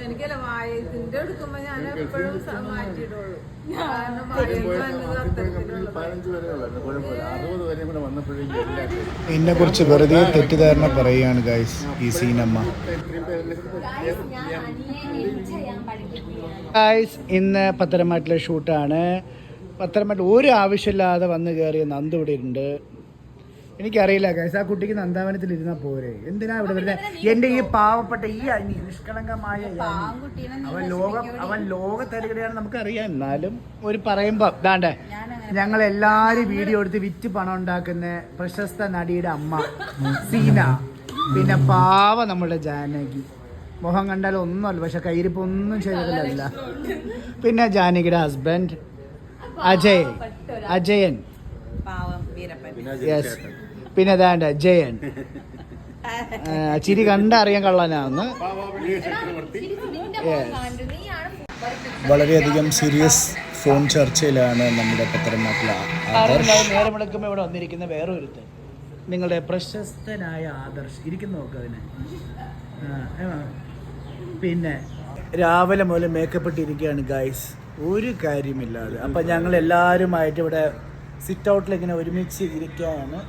എനിക്കല്ല വായത്തിന്റെ എടുക്കുമ്പോ ഞാൻ എപ്പോഴും മാറ്റിയിടുള്ളൂ. എന്നെ കുറിച്ച് വെറുതെ തെറ്റിദ്ധാരണ പറയുകയാണ് ഗൈസ് ഈ സീനമ്മ. ഗൈസ് ഇന്ന് പത്തനംതിട്ടയിലെ ഷൂട്ടാണ്. പത്തനംതിട്ട ഒരു ആവശ്യമില്ലാതെ വന്ന് കയറിയ നന്ദു ഇവിടെ ഉണ്ട്. എനിക്കറിയില്ല ഗൈസ്, ആ കുട്ടിക്ക് നന്ദാവനത്തിൽ ഇരുന്നാൽ പോരെ, എന്തിനാ ഇവിടെ വരുന്നത്? എൻ്റെ ഈ പാവപ്പെട്ട ഈ അനി നിഷ്കളങ്കമായ അവൻ ലോകത്തരികയാണ് നമുക്കറിയാം. എന്നാലും ഒരു പറയുമ്പോൾ ദാണ്ടേ ഞങ്ങൾ എല്ലാവരും വീഡിയോ എടുത്ത് വിറ്റ് പണം ഉണ്ടാക്കുന്ന പ്രശസ്ത നടിയുടെ അമ്മ സീന, പിന്നെ പാവ നമ്മുടെ ജാനകി. മുഖം കണ്ടാൽ ഒന്നുമല്ല, പക്ഷെ കയ്യിരിപ്പ് ഒന്നും ചെയ്തിട്ടില്ല. പിന്നെ ജാനകിയുടെ ഹസ്ബൻഡ് അജയൻ, യെസ്. പിന്നെ അതാണ്ട് ജയൻ, ചിരി കണ്ടറിയാൻ കള്ളനാന്ന്. വളരെയധികം സീരിയസ് ഫോൺ ചർച്ചയിലാണ് നമ്മുടെ പത്തനംതിട്ട ആദർശ്. നേരം വിളിക്കുമ്പോൾ ഇവിടെ വന്നിരിക്കുന്ന വേറെ ഒരുത്തൻ, നിങ്ങളുടെ പ്രശസ്തനായ ആദർശ് ഇരിക്കുന്നു. നോക്ക് അതിന്. പിന്നെ രാവിലെ മുതൽ മേക്കപ്പ് ഇട്ടിരിക്കുകയാണ് ഗൈസ്, ഒരു കാര്യമില്ലാതെ. അപ്പം ഞങ്ങൾ എല്ലാവരുമായിട്ട് ഇവിടെ സിറ്റ് ഔട്ടിൽ ഇങ്ങനെ ഒരുമിച്ച് ഇരിക്കുകയാണ്.